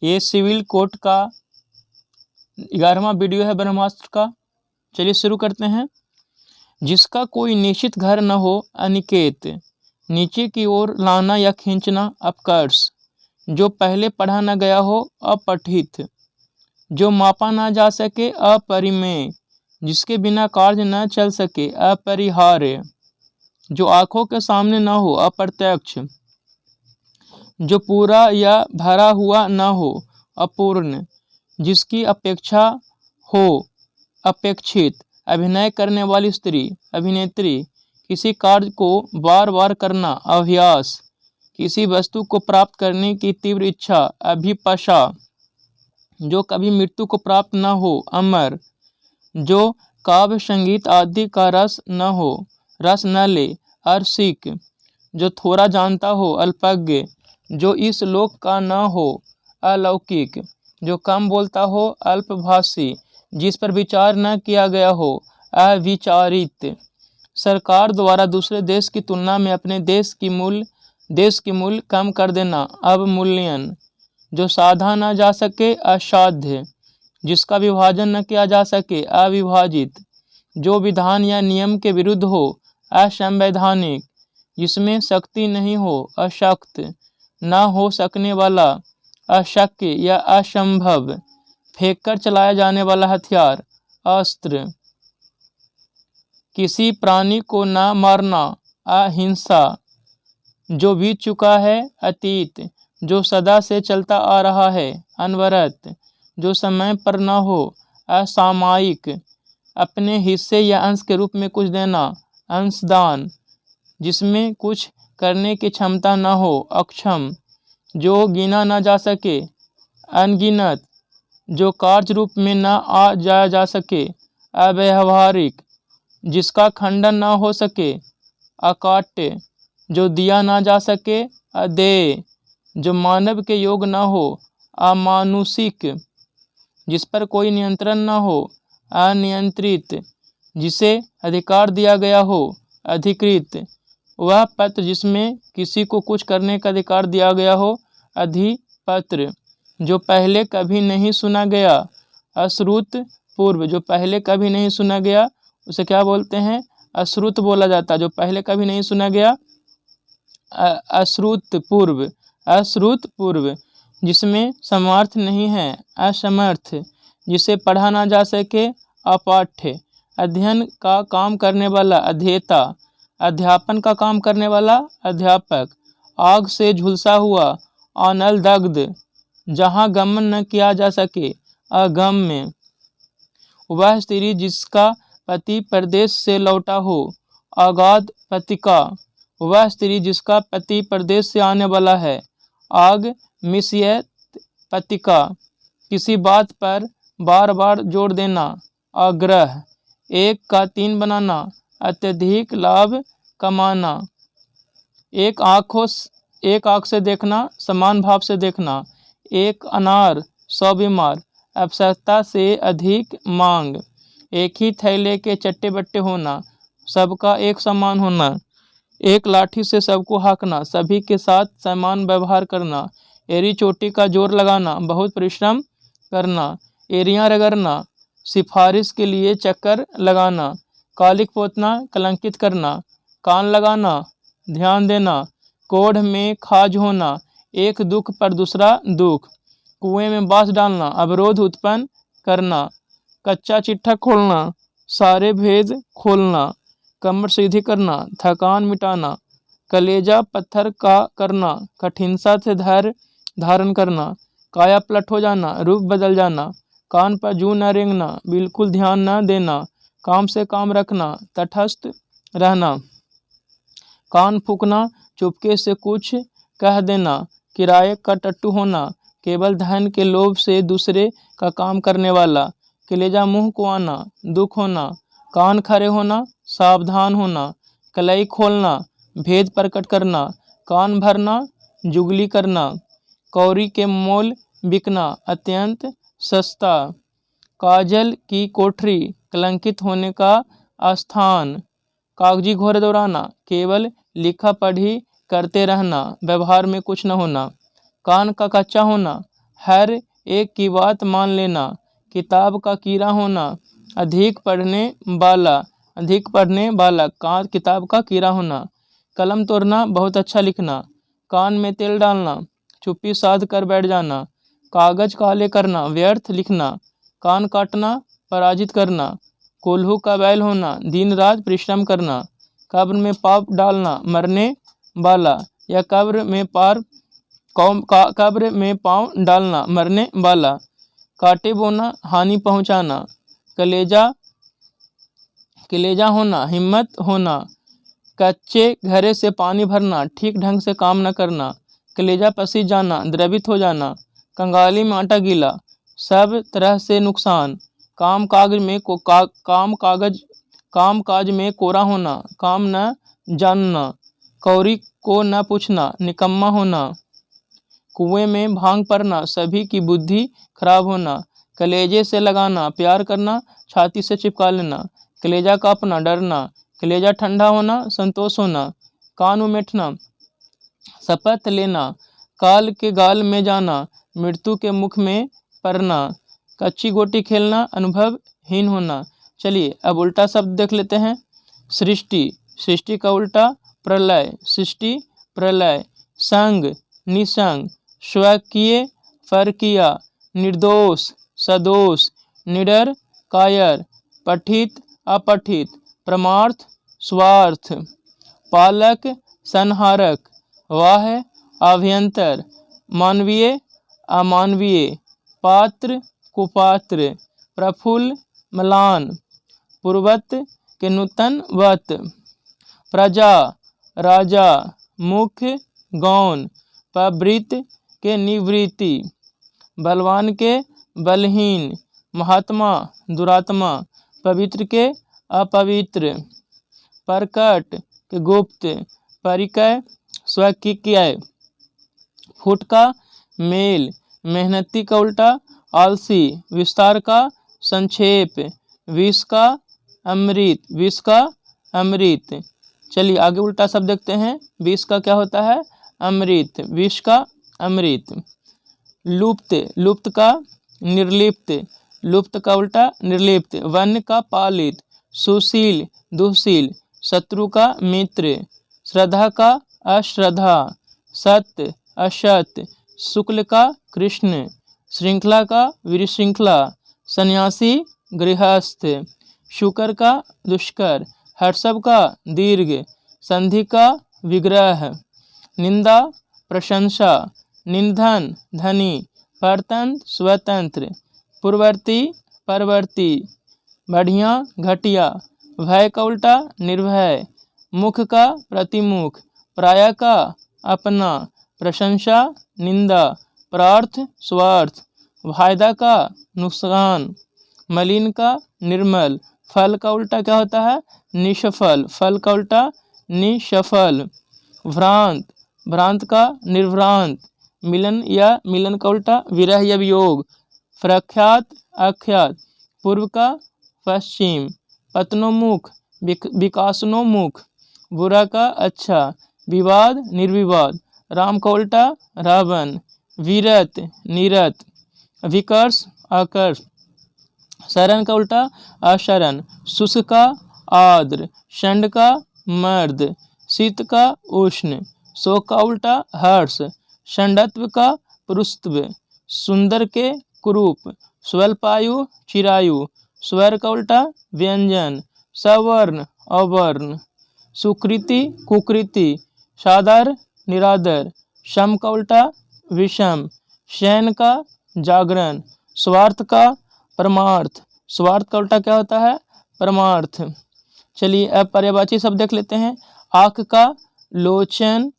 ये civil code का 11वां video है ब्रह्मास्त्र का। चलिए शुरू करते हैं। जिसका कोई निश्चित घर न हो अनिकेत, नीचे की ओर लाना या खींचना अपकर्ष, जो पहले पढ़ा न गया हो अपठित, जो मापा ना जा सके अपरिमेय, जिसके बिना कार्य न चल सके अपरिहार्य, जो आँखों के सामने न हो अप्रत्यक्ष, जो पूरा या भरा हुआ न हो अपूर्ण, जिसकी अपेक्षा हो अपेक्षित। अभिनय करने वाली स्त्री अभिनेत्री, किसी कार्य को बार बार करना अभ्यास, किसी वस्तु को प्राप्त करने की तीव्र इच्छा अभिपसा, जो कभी मृत्यु को प्राप्त न हो अमर, जो काव्य संगीत आदि का रस न हो रस न ले अरसिक, जो थोड़ा जानता हो अल्पज्ञ, जो इस लोक का न हो अलौकिक, जो कम बोलता हो अल्पभाषी, जिस पर विचार न किया गया हो अविचारित। सरकार द्वारा दूसरे देश की तुलना में अपने देश की मूल्य कम कर देना अवमूल्यन, जो साधा न जा सके असाध्य, जिसका विभाजन न किया जा सके अविभाजित, जो विधान या नियम के विरुद्ध हो असंवैधानिक, जिसमें शक्ति नहीं हो अशक्त, न हो सकने वाला अशक्य या असंभव, फेंककर चलाया जाने वाला हथियार अस्त्र, किसी प्राणी को न मारना अहिंसा, जो बीत चुका है अतीत, जो सदा से चलता आ रहा है अनवरत, जो समय पर न हो असामयिक, अपने हिस्से या अंश के रूप में कुछ देना अंशदान, जिसमें कुछ करने की क्षमता न हो अक्षम, जो गिना न जा सके अनगिनत, जो कार्य रूप में न आ जाया जा सके अव्यावहारिक, जिसका खंडन न हो सके अकाट्य, जो दिया ना जा सके अदेय, जो मानव के योग न हो अमानुषिक, जिस पर कोई नियंत्रण न हो अनियंत्रित, जिसे अधिकार दिया गया हो अधिकृत, वह पत्र जिसमें किसी को कुछ करने का अधिकार दिया गया हो अधिपत्र, जो पहले कभी नहीं सुना गया अश्रुत पूर्व, जो पहले कभी नहीं सुना गया उसे क्या बोलते हैं अश्रुत बोला जाता है, जो पहले कभी नहीं सुना गया अश्रुत पूर्व, जिसमें समर्थ नहीं है असमर्थ, जिसे पढ़ा ना जा सके अपाठ्य, अध्ययन का काम करने वाला अध्येता, अध्यापन का काम करने वाला अध्यापक, आग से झुलसा हुआ अनल दग्ध, जहाँ गमन न किया जा सके अगम्य, वह स्त्री जिसका पति परदेश से लौटा हो अगाध पतिका, वह स्त्री जिसका पति परदेश से आने वाला है आग मिश्यत पतिका, किसी बात पर बार बार जोर देना आग्रह, एक का तीन बनाना अत्यधिक लाभ कमाना, एक आँख से देखना समान भाव से देखना, एक अनार 100 बीमार, आवश्यकता से अधिक मांग, एक ही थैले के चट्टे बट्टे होना, सबका एक समान होना, एक लाठी से सबको हाँकना, सभी के साथ समान व्यवहार करना, एड़ी चोटी का जोर लगाना, बहुत परिश्रम करना, एड़ियाँ रगड़ना, सिफारिश के लिए चक्कर लगाना, कालिक पोतना कलंकित करना, कान लगाना, ध्यान देना, कोढ़ में खाज होना, एक दुख पर दूसरा दुख, कुएं में बांस डालना, अवरोध उत्पन्न करना, कच्चा चिट्ठा खोलना, सारे भेद खोलना, कमर सीधी करना, थकान मिटाना, कलेजा पत्थर का करना, कठिनता से धैर्य धारण करना, काया पलट हो जाना, रूप बदल जाना, कान पर जूं न रेंगना, बिल्कुल ध्यान न देना, काम से काम रखना, तटस्थ रहना, कान फूकना, चुपके से कुछ कह देना, किराए का टट्टू होना, केवल धन के लोभ से दूसरे का काम करने वाला, कलेजा मुंह को आना, दुख होना, कान खड़े होना, सावधान होना, कलाई खोलना, भेद प्रकट करना, कान भरना, जुगली करना, कौड़ी के मोल बिकना, अत्यंत सस्ता, काजल की कोठरी, कलंकित होने का स्थान, कागजी घोड़े दौड़ाना, केवल लिखा पढ़ी करते रहना, व्यवहार में कुछ न होना, कान का कच्चा होना, हर एक की बात मान लेना, किताब का कीड़ा होना, अधिक पढ़ने वाला किताब का कीड़ा होना, कलम तोड़ना, बहुत अच्छा लिखना, कान में तेल डालना, चुप्पी साध कर बैठ जाना, कागज काले करना, व्यर्थ लिखना, कान काटना, पराजित करना, कोल्हू का बैल होना, दिन रात परिश्रम करना, कब्र में पाप डालना, मरने वाला, या कब्र में पाँव डालना, मरने वाला, कांटे बोना, हानि पहुंचाना, कलेजा होना, हिम्मत होना, कच्चे घड़े से पानी भरना, ठीक ढंग से काम न करना, कलेजा पसीज जाना, द्रवित हो जाना, कंगाली में आटा गीला, सब तरह से नुकसान, काम काज में कोरा होना, काम न जानना, कौड़ी को न पूछना, निकम्मा होना, कुएं में भांग पड़ना, सभी की बुद्धि खराब होना, कलेजे से लगाना, प्यार करना, छाती से चिपका लेना, कलेजा कांपना, डरना, कलेजा ठंडा होना, संतोष होना, कान उमेटना, शपथ लेना, काल के गाल में जाना, मृत्यु के मुख में पड़ना, कच्ची गोटी खेलना, अनुभवहीन होना। चलिए अब उल्टा शब्द देख लेते हैं। सृष्टि का उल्टा प्रलय, सृष्टि प्रलय, संग निसंग, स्वकीय परकीय, निर्दोष सदोष, निडर कायर, पठित अपठित, परमार्थ स्वार्थ, पालक संहारक, वाह अभ्यंतर, मानवीय अमानवीय, पात्र कुपात्र, प्रफुल्ल म्लान, पूर्वत के नूतनवत, प्रजा राजा, मुख्य गौण, प्रवृत्त के निवृत्ति, बलवान के बलहीन, महात्मा दुरात्मा, पवित्र के अपवित्र, प्रकट के गुप्त, परिकय स्वकीय, फुट का मेल, मेहनती का उल्टा आलसी, विस्तार का संक्षेप, विष का अमृत। चलिए आगे उल्टा शब्द देखते हैं। विष का क्या होता है? अमृत, विष का अमृत। लुप्त का निर्लिप्त, लुप्त का उल्टा निर्लिप्त, वन्य का पालित, सुशील दुशील, शत्रु का मित्र, श्रद्धा का अश्रद्धा, सत्य असत्य, शुक्ल का कृष्ण, श्रृंखला का विश्रृंखला, सन्यासी गृहस्थ, शुकर का दुष्कर, हर्षभ का दीर्घ, संधि का विग्रह, निंदा प्रशंसा, निंदन धनी, परतंत्र स्वतंत्र, पूर्ववर्ती परवर्ती, बढ़िया घटिया, भय का उल्टा निर्भय, मुख का प्रतिमुख, प्राय का अपना, प्रशंसा निंदा, प्रार्थ स्वार्थ, फायदा का नुकसान, मलिन का निर्मल, फल का उल्टा क्या होता है? निष्फल, फल का उल्टा निष्फल, भ्रांत का निर्भ्रांत, मिलन का उल्टा विरह या वियोग, प्रख्यात अख्यात, पूर्व का पश्चिम, पतनोन्मुख विकासोन्मुख, बुरा का अच्छा, विवाद निर्विवाद, राम का उल्टा रावण, वीरत नीरत, विकर्ष आकर्ष, शरण का उल्टा अशरण, शुष्क का आर्द्र, षंड का मर्द, शीत का उष्ण, शोक का उल्टा हर्ष, षंडत्व का पुरुषत्व, सुंदर के कुरूप, स्वल्पायु चिरायु, स्वर का उल्टा व्यंजन, सवर्ण अवर्ण, सुकृति कुकृति, सादर निरादर, सम का उल्टा विषम, शयन का जागरण, स्वार्थ का परमार्थ, स्वार्थ का उल्टा क्या होता है? परमार्थ। चलिए अब पर्यायवाची शब्द देख लेते हैं। आँख का लोचन,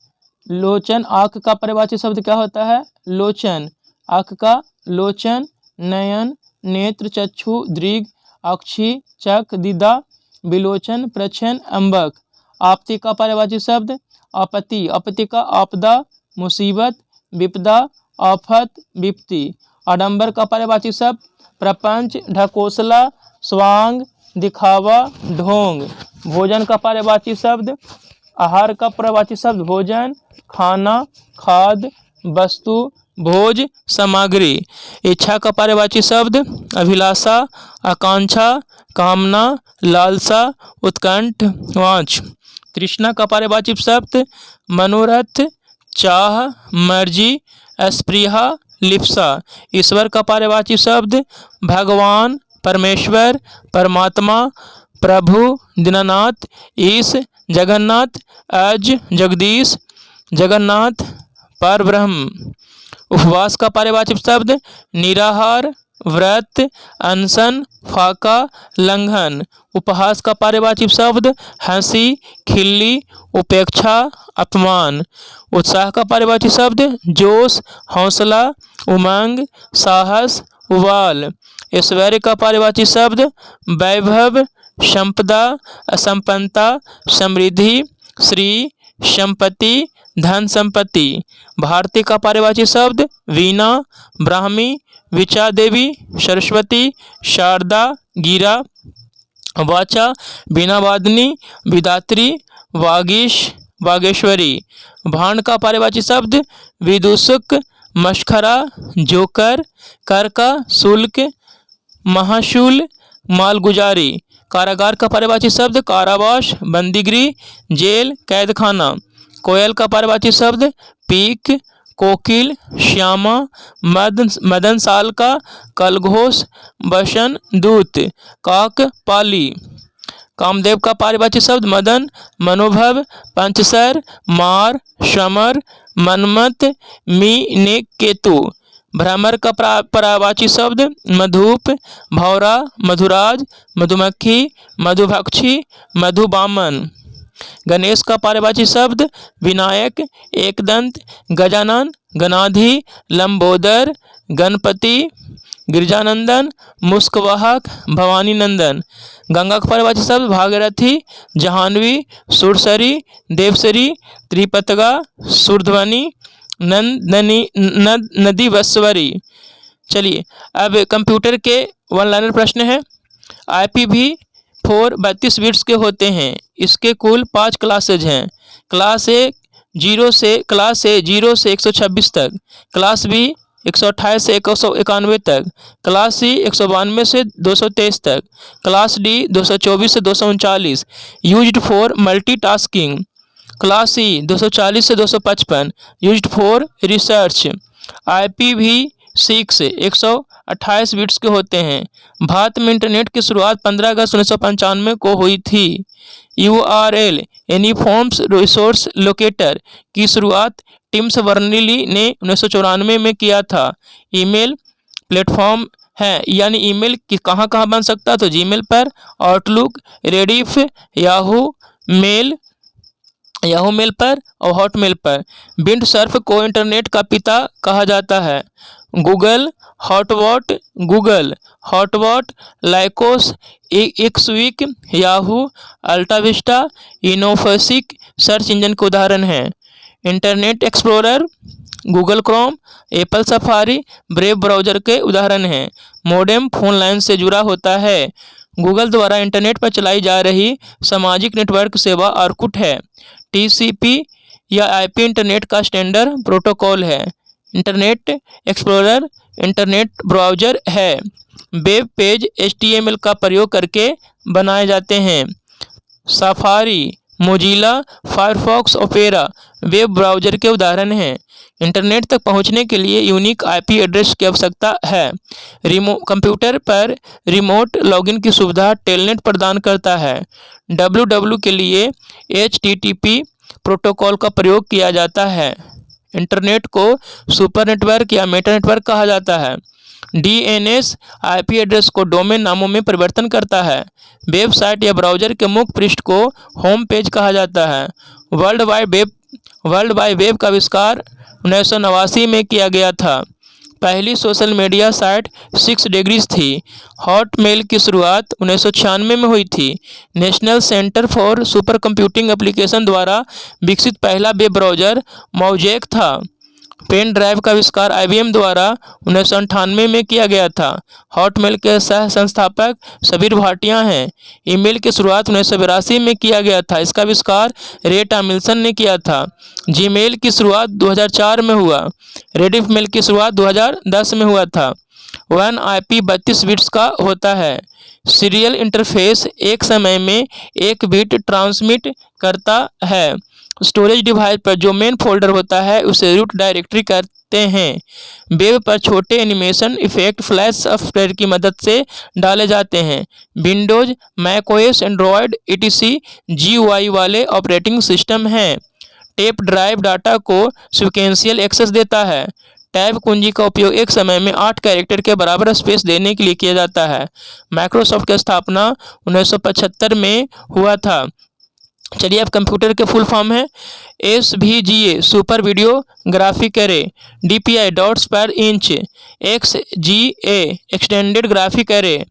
आँख का पर्यायवाची शब्द क्या होता है? लोचन, आँख का लोचन, नयन, नेत्र, चक्षु, दृग, अक्षि, चक, दिदा, विलोचन, प्रच्छन, अंबक। आपत्ति का पर्यायवाची शब्द आपत्ति, आपत्ति का आपदा, मुसीबत, विपदा, आफत, विपत्ति। आडंबर का पर्यायवाची शब्द प्रपंच, ढकोसला, स्वांग, दिखावा, ढोंग। भोजन का पर्यायवाची शब्द आहार का पर्यायवाची शब्द भोजन, खाना, खाद, वस्तु, भोज सामग्री। इच्छा का पर्यायवाची शब्द अभिलाषा, आकांक्षा, कामना, लालसा, उत्कंठ, वांछ। तृष्णा का पर्यायवाची शब्द मनोरथ, चाह, मर्जी, स्पृहा, लिप्सा। ईश्वर का पर्यायवाची शब्द भगवान, परमेश्वर, परमात्मा, प्रभु, दीनानाथ, ईश, जगन्नाथ, अज, जगदीश, जगन्नाथ, परब्रह्म। उपवास का पर्यायवाची शब्द निराहार, व्रत, अनशन, फाका, लंघन। उपहास का पर्यायवाची शब्द हंसी, खिल्ली, उपेक्षा, अपमान। उत्साह का पर्यायवाची शब्द जोश, हौसला, उमंग, साहस, उबाल। ऐश्वर्य का पर्यायवाची शब्द वैभव, संपदा, असंपन्नता, समृद्धि, श्री, संपत्ति, धन संपत्ति। भारती का पर्यायवाची शब्द वीणा, ब्राह्मी, विचा देवी, सरस्वती, शारदा, गिरा। वाचा वीणावादिनी, विदात्री, वागीश, वागेश्वरी। भांड का पर्यायवाची शब्द विदूषक, मशखरा, जोकर, कर का शुल्क, महाशूल, मालगुजारी। कारागार का पर्यायवाची शब्द कारावास, बंदीगृह, जेल, कैदखाना। कोयल का पर्यायवाची शब्द पीक, कोकिल, श्यामा, मदन साल का, कलघोष, बसन, दूत। काक पाली। कामदेव का पर्यायवाची शब्द मदन, मनोभव, पंचसर, मार, समर, मनमत, मी, केतु। भ्रमर का पर्यायवाची शब्द मधुप, भौरा, मधुराज, मधुमक्खी, मधुभक्षी, मधुबामन। गणेश का पर्यायवाची शब्द विनायक, एकदंत, गजानन, गणाधि, लंबोदर, गणपति, गिरजानंदन, मुस्कवाहक, भवानी नंदन। गंगा का पर्यायवाची शब्द भागीरथी, जाह्नवी, सुरसरी, देवसरी, त्रिपतगा, सुरध्वनि, नदीवस्वरी। चलिए अब कंप्यूटर के वन लाइनर प्रश्न है। IPv4 32 बिट्स के होते हैं। इसके कुल 5 क्लासेज हैं। क्लास ए 0 से 126 तक, क्लास बी 128 से 191 तक, क्लास सी 192 से 223 तक, क्लास डी 224 से 239। Used for multitasking. Class C 240 से 255, used for research. IPv6 128 bits के होते हैं। भारत में इंटरनेट की शुरुआत 15 अगस्त 1995 को हुई थी। URL यूनिफॉर्म रिसोर्स लोकेटर की शुरुआत टिम बर्नर्स-ली ने 1994 में किया था। ईमेल प्लेटफॉर्म है, यानी ईमेल की कहाँ बन सकता है, तो जीमेल पर, आउटलुक, रेडिफ, याहू मेल पर और हॉटमेल पर। विंड सर्फ को इंटरनेट का पिता कहा जाता है। गूगल हॉटवॉट, लाइकोस, एक्सवीक, Yahoo, AltaVista, Infoseek search engine के उदाहरण हैं। Internet Explorer, Google Chrome, Apple Safari, Brave browser के उदाहरण हैं। मोडेम फोन लाइन से जुड़ा होता है। गूगल द्वारा इंटरनेट पर चलाई जा रही सामाजिक नेटवर्क सेवा ऑर्कुट है। TCP या IP इंटरनेट का स्टैंडर्ड प्रोटोकॉल है। इंटरनेट एक्सप्लोरर इंटरनेट ब्राउज़र है। वेब पेज HTML का प्रयोग करके बनाए जाते हैं। Safari, Mozilla, Firefox, opera web browser के उदाहरण हैं। इंटरनेट तक पहुंचने के लिए यूनिक IP एड्रेस की आवश्यकता है। कंप्यूटर पर रिमोट लॉगिन की सुविधा टेलनेट प्रदान करता है। www के लिए HTTP प्रोटोकॉल का प्रयोग किया जाता है। इंटरनेट को सुपर नेटवर्क या मेटा नेटवर्क कहा जाता है। DNS IP एड्रेस को डोमेन नामों में परिवर्तन करता है। वेबसाइट या ब्राउज़र के मुख्य पृष्ठ को होम पेज कहा जाता है। वर्ल्ड वाइड वेब का आविष्कार 1989 में किया गया था। पहली सोशल मीडिया साइट 6 डिग्रीज थी। हॉटमेल की शुरुआत 1996 में हुई थी। National centre for super computing application द्वारा विकसित पहला वेब ब्राउज़र मोज़ेक था। पेन ड्राइव का आविष्कार IBM द्वारा 1998 में किया गया था। हॉटमेल के सह संस्थापक सबीर भाटिया हैं। ईमेल की शुरुआत 1982 में किया गया था। इसका आविष्कार रे टॉमिल्सन ने किया था। जीमेल की शुरुआत 2004 में हुआ। रेडिफ मेल की शुरुआत 2010 में हुआ था। वन IP 32 बिट्स का होता है। सीरियल इंटरफेस एक समय में एक बिट ट्रांसमिट करता है। स्टोरेज डिवाइस पर जो मेन फोल्डर होता है उसे रूट डायरेक्टरी कहते हैं। वेब पर छोटे एनिमेशन इफेक्ट फ्लैश सॉफ्टवेयर की मदद से डाले जाते हैं। Windows, macOS, Android etc GUI वाले ऑपरेटिंग सिस्टम हैं। टेप ड्राइव डाटा को सीक्वेंशियल एक्सेस देता है। टैब कुंजी का उपयोग एक समय में 8 कैरेक्टर के बराबर स्पेस देने के लिए किया जाता है। माइक्रोसॉफ्ट की स्थापना 1975 में हुआ था। चलिए अब कंप्यूटर के फुल फॉर्म है SVGA super video graphic array, DPI dots per inch, XGA extended graphic array,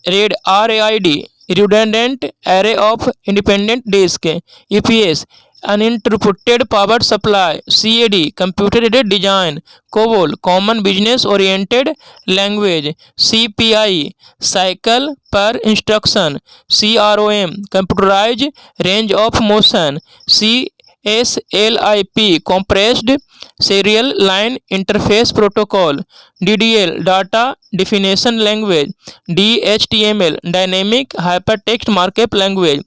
RAID RAID redundant array of independent disk, EPS uninterrupted power supply, CAD computer aided design, COBOL common business oriented language, CPI cycle per instruction, CROM computerize range of motion, CSLIP compressed serial line interface protocol, DDL data definition language, DHTML dynamic hypertext markup language,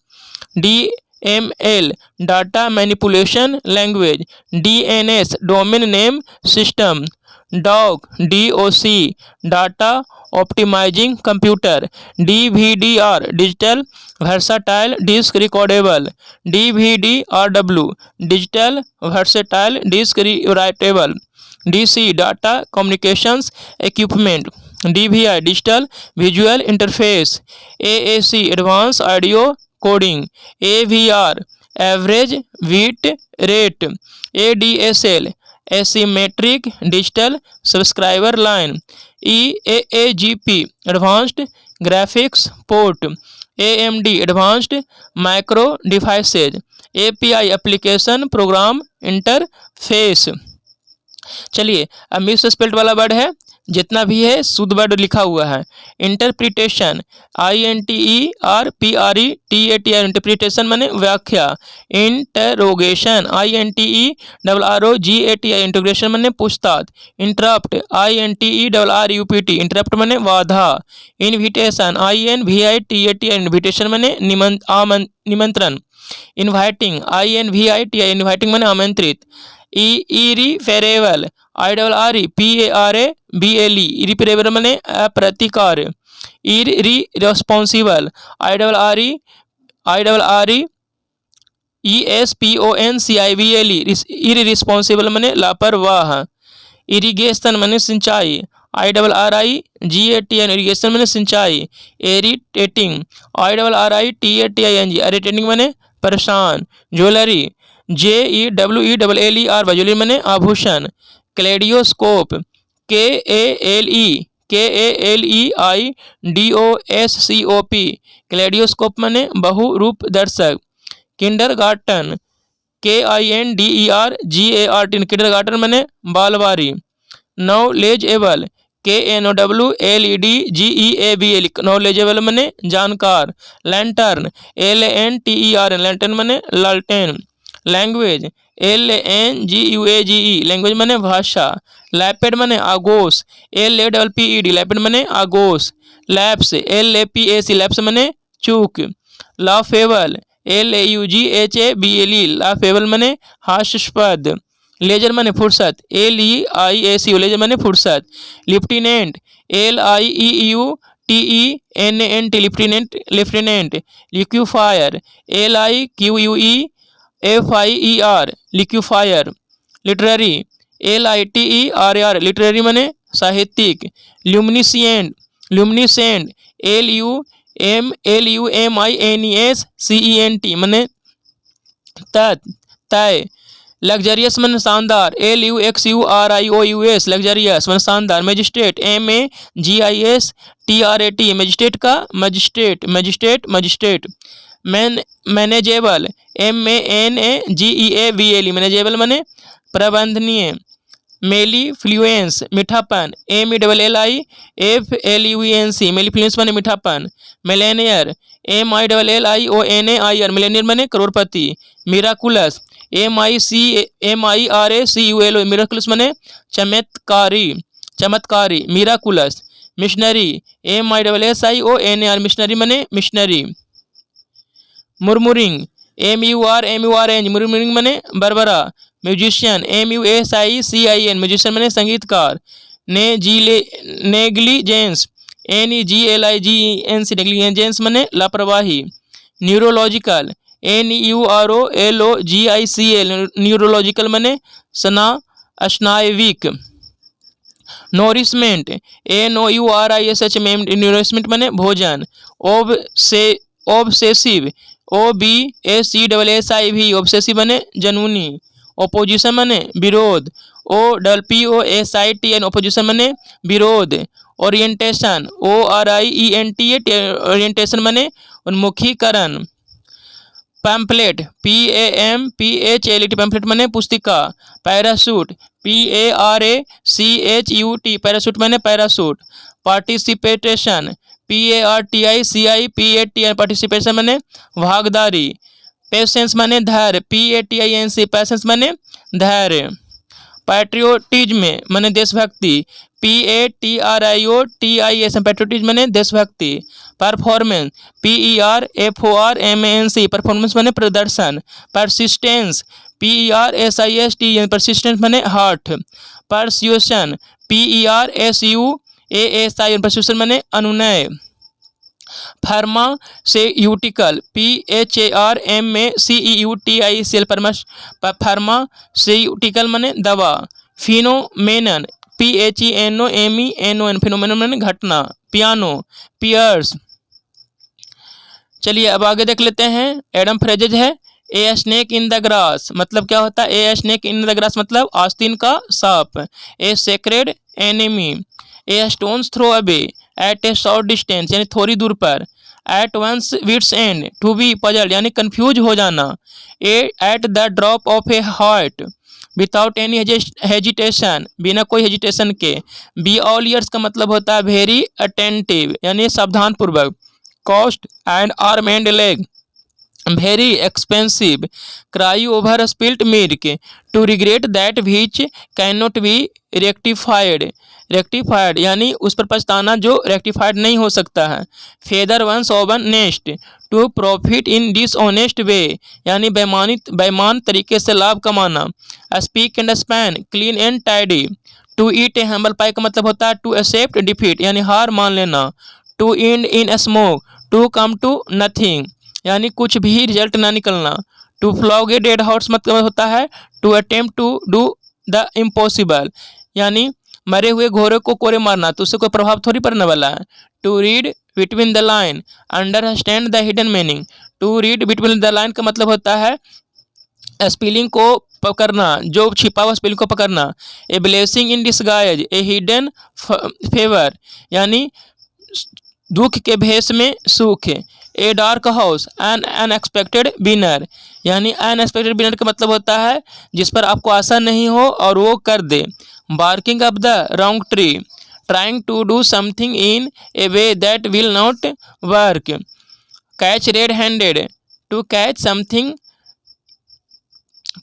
DML data manipulation language, DNS domain name system, DOC data optimising computer, DVDR digital versatile disc recordable, DVDRW digital versatile disc writable, DC data communications equipment, DVI digital visual interface, AAC advance audio coding, AVR average bit rate, ADSL asymmetric digital subscriber line, EAGP advanced graphics port, AMD advanced micro devices, API application program interface. चलिए अब mix spelled वाला word है, जितना भी है शुद्ध word लिखा हुआ है। इंटरप्रिटेशन INTERPRETATI इंटरप्रिटेशन माने व्याख्या। इंटरोगेशन INTERROGATI इंटरोगेशन माने पूछताछ। इंटरप्ट INTERRUPT इंटरप्ट माने बाधा। इनविटेशन INVITATI इनविटेशन माने निमंत्रण। इनवाइटिंग INVITI इनवाइटिंग माने आमंत्रित। इरिफेरेबल IRREPARABLE इरिफेरेबल माने अप्रतिकार। इररिस्पॉन्सिबल IRRESPONSIBLE इररिस्पॉन्सिबल माने लापरवाह। इरिगेशन माने सिंचाई IRRIGATI इरिगेशन माने सिंचाई। इरिटेटिंग IRRITATING इरिटेटिंग माने परेशान। ज्वेलरी JEWELLER ज्वेलरी माने आभूषण। क्लेडियोस्कोप KALEKALEIDOSCOP क्लेडियोस्कोप माने बहुरूप दर्शक। किंडरगार्टन KINDERGARTEN किंडरगार्टन माने बालवाड़ी। नॉलेजेबल KNOWLEDGEABL नॉलेजेबल माने जानकार। लैंटर्न LANTERN लैंटर्न माने लालटेन। लैंग्वेज LANGUAGE लैंग्वेज माने भाषा। लैपेड माने आगोश LAPPED लैपेड माने आगोश। लैप्स LAPAC लैप्स माने चूक। लाफेबल LAUGHABLE लाफेबल माने हास्यास्पद। लेजर माने फुर्सत LEIAC लेजर माने फुर्सत। Lieutenant LIEUTENANT lieutenant. Liquefier LIQUEFIER liquefier. Literary LITERAR literary माने साहित्यिक। ल्यूमिनिसेंट LUMINESCENT माने तय। लग्जरियस माने शानदार LUXURIOUS लग्जरियस माने शानदार। मजिस्ट्रेट MAGISTRAT मजिस्ट्रेट का मजिस्ट्रेट। मैनेजेबल MANAGEABLE मैनेजेबल माने प्रबंधनीय। मेलीफ्लुएंस मीठापन, MELLIFLUENC मेलीफ्लुएंस माने मीठापन। मिलेनियर, MILLIONAIR मिलेनियर माने करोड़पति। मिराकुलस, MIRACULOS मिराकुलस माने चमत्कारी मिराकुलस। मिशनरी, MISSIONAR मिशनरी माने मिशनरी। मुरमुरिंग, MURMURING मुरमुरिंग माने बरबरा। म्यूजिशियन, MUSICIAN म्यूजिशियन माने संगीतकार। नेग्लिजेंस, NEGLIGENS नेग्लिजेंस माने लापरवाही। न्यूरोलॉजिकल, NEUROLOGICAL न्यूरोलॉजिकल माने स्नायविक। नोरिशमेंट, NOURISH नोरिशमेंट माने भोजन। ऑब्सेसिव, OBSESSIV ऑब्सेसिव माने जनूनी। ओपोजिशन माने विरोध, OPPOSITION ऑपोजिशन माने विरोध। ओरिएंटेशन, ORIENTA ओरिएंटेशन माने उन्मुखीकरण। पैम्पलेट, PAMPHLET पैम्पलेट माने पुस्तिका। पैराशूट, PARACHUT पैराशूट माने पैराशूट। पार्टिसिपेशन, PARTICIPATI पार्टिसिपेशन माने भागदारी। पेशेंस माने धैर्य, PATINC पेशेंस माने धैर्य। पैट्रियोटिज्म माने देशभक्ति, PATRIOTISM पैट्रियोटिज्म माने देशभक्ति। परफॉर्मेंस, PERFORMANC परफॉर्मेंस माने प्रदर्शन। परसिस्टेंस, PERSISTENS परसिस्टेंस माने हठ। परस्यूशन, PERSUASION परस्यूशन माने अनुनय। फार्मास्यूटिकल, PHARMACEUTICAL फार्मास्यूटिकल माने दवा। फिनोमेनन, PHENOMENON फिनोमेनन माने घटना। Piano, pierce. चलिए अब आगे देख लेते हैं। एडम फ्रेजेज है a snake in the grass मतलब क्या होता है? A snake in the grass मतलब आस्तीन का सांप। A sacred enemy, a stones throw away at a short distance यानी थोड़ी दूर पर। At one's wits end, to be puzzled यानी कंफ्यूज हो जाना। At the drop of a heart, without any hesitation बिना कोई हेजिटेशन के। बी ऑल ईयर्स का मतलब होता है वेरी अटेंटिव यानी सावधान पूर्वक। Cost and arm and leg, very expensive. Cry over spilt milk, to regret that which can not be rectified, rectified यानी उस पर पछताना जो रेक्टिफाइड नहीं हो सकता है। Feather one's own nest, to profit in dishonest way यानी बेईमान तरीके से लाभ कमाना। Spick and span, clean and tidy. To eat a humble pie का मतलब होता है टू एक्सेप्ट डिफीट यानी हार मान लेना। To end in smoke, to come to nothing यानी कुछ भी रिजल्ट ना निकलना। To flog a dead horse मतलब होता है to attempt to do the impossible यानी मरे हुए घोड़े को कोरे मारना, तो उससे कोई प्रभाव थोड़ी पड़ने वाला है। To read between the line, understand the hidden meaning. To read between the line का मतलब होता है स्पेलिंग को पकड़ना, जो छिपा हुआ स्पेलिंग को पकड़ना। A blessing in disguise, A hidden favour यानी दुख के भेष में सुख। A dark house, N unexpected winner यानी अनएक्सपेक्टेड विनर का मतलब होता है जिस पर आपको आशा नहीं हो और वो कर दे। Barking up the wrong tree, trying to do something in a way that will not work. Catch red handed, to catch something,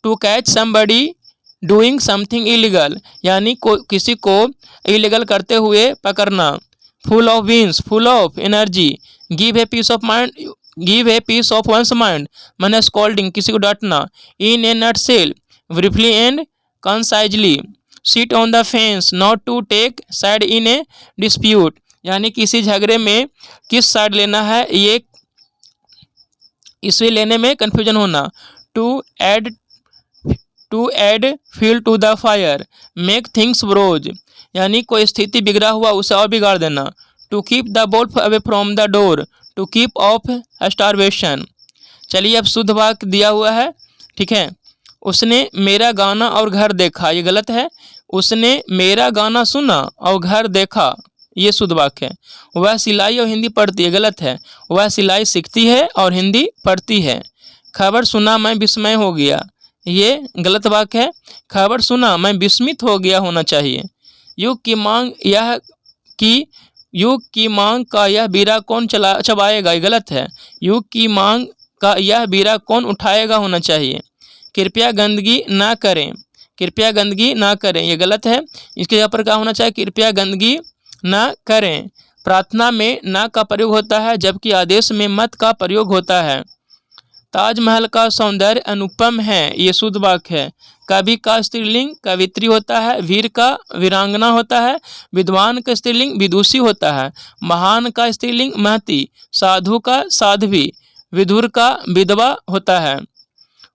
to catch somebody doing something illegal यानी किसी को इलीगल करते हुए पकड़ना। Full of beans, full of energy. Give a piece of mind, give a piece of one's mind माने scolding किसी को डांटना। In a nutshell, briefly and concisely. Sit on the fence, not to take side in a dispute यानी किसी झगड़े में किस side लेना है ये इसे लेने में कंफ्यूजन होना। To add fuel to the fire, make things worse यानी कोई स्थिति बिगड़ा हुआ उसे और बिगाड़ देना। टू कीप द बोल्ट away from the door, to keep off starvation. चलिए अब शुद्ध वाक्य दिया हुआ है, ठीक है। उसने मेरा गाना और घर देखा, ये गलत है। उसने मेरा गाना सुना और घर देखा, ये शुद्ध वाक्य है। वह सिलाई और हिंदी पढ़ती है, गलत है। वह सिलाई सीखती है और हिंदी पढ़ती है। खबर सुना मैं विस्मय हो गया, ये गलत वाक्य है। खबर सुना मैं विस्मित हो गया होना चाहिए। युग की मांग का यह बीरा कौन चबाएगा, ये गलत है। युग की मांग का यह बीरा कौन उठाएगा होना चाहिए। कृपया गंदगी ना करें, कृपया गंदगी ना करें, ये गलत है। इसके जगह पर क्या होना चाहिए, कृपया गंदगी ना करें। प्रार्थना में ना का प्रयोग होता है जबकि आदेश में मत का प्रयोग होता है। ताजमहल का सौंदर्य अनुपम है, ये शुद्ध वाक्य है। कवि का स्त्रीलिंग कवित्री होता है। वीर का वीरांगना होता है। विद्वान का स्त्रीलिंग विदुषी होता है। महान का स्त्रीलिंग महती। साधु का साध्वी। विधुर का विधवा होता है।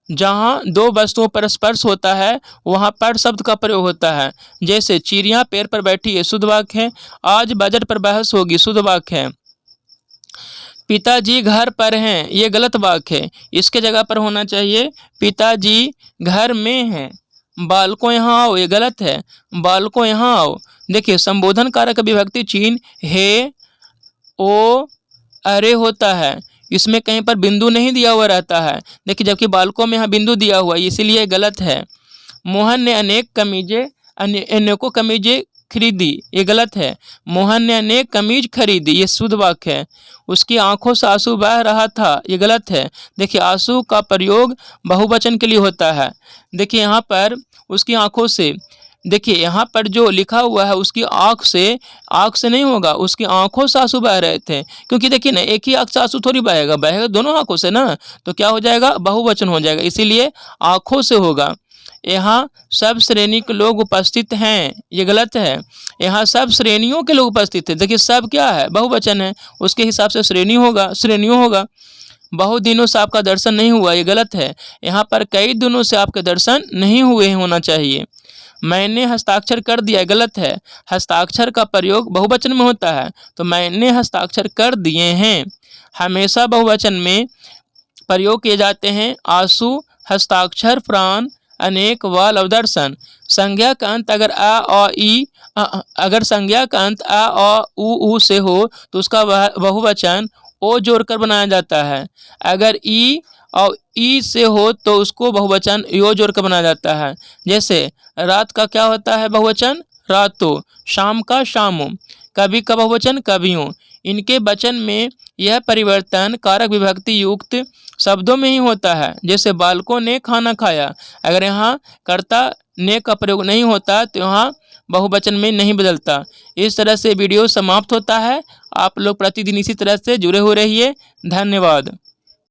जहाँ दो वस्तुओं पर स्पर्श होता है वहाँ पर शब्द का प्रयोग होता है। जैसे चिड़िया पेड़ पर बैठी है, शुद्ध वाक्य है। आज बजट पर बहस होगी, शुद्ध वाक्य है। पिताजी घर पर हैं, ये गलत वाक्य है। इसके जगह पर होना चाहिए पिताजी घर में हैं। बालकों यहाँ आओ, ये गलत है। बालकों यहाँ आओ। देखिए संबोधन कारक विभक्ति चिन्ह हे, ओ, अरे होता है। इसमें कहीं पर बिंदु नहीं दिया हुआ रहता है। देखिए जबकि बालकों में यहाँ बिंदु दिया हुआ है, इसीलिए गलत है। मोहन ने अनेकों कमीजें खरीदी, ये गलत है। मोहन ने अनेक कमीज खरीदी, ये शुद्ध वाक्य है। उसकी आंखों से आंसू बह रहा था, ये गलत है। देखिए आंसू का प्रयोग बहुवचन के लिए होता है। देखिए यहाँ पर उसकी आंखों से, देखिए यहाँ पर जो लिखा हुआ है उसकी आंख से नहीं होगा, उसकी आंखों से आंसू बह रहे थे। क्योंकि देखिए ना एक ही आंख से आंसू थोड़ी बहेगा दोनों आंखों से ना, तो क्या हो जाएगा, बहुवचन हो जाएगा, इसीलिए आंखों से होगा। यहाँ सब श्रेणी के लोग उपस्थित हैं, ये गलत है। यहाँ सब श्रेणियों के लोग उपस्थित हैं। देखिए सब क्या है, बहुवचन है, उसके हिसाब से श्रेणियों होगा। बहुत दिनों से आपका दर्शन नहीं हुआ, ये गलत है। यहाँ पर कई दिनों से आपके दर्शन नहीं हुए होना चाहिए। मैंने हस्ताक्षर कर दिया, गलत है। हस्ताक्षर का प्रयोग बहुवचन में होता है, तो मैंने हस्ताक्षर कर दिए हैं हमेशा बहुवचन में प्रयोग किए जाते हैं। आंसू, हस्ताक्षर, प्राण, अनेक व लवदर्शन। संज्ञा का अंत अगर संज्ञा का अंत आ, उ से हो तो उसका बहुवचन ओ जोड़कर बनाया जाता है। अगर ई और ई से हो तो उसको बहुवचन यो जोड़कर बनाया जाता है। जैसे रात का क्या होता है बहुवचन, रातों। शाम का शामों। कवि का बहुवचन कवियों। इनके वचन में यह परिवर्तन कारक विभक्ति युक्त शब्दों में ही होता है। जैसे बालकों ने खाना खाया, अगर यहाँ कर्ता ने का प्रयोग नहीं होता तो यहाँ बहुवचन में नहीं बदलता। इस तरह से वीडियो समाप्त होता है। आप लोग प्रतिदिन इसी तरह से जुड़े हुए रहिए। धन्यवाद।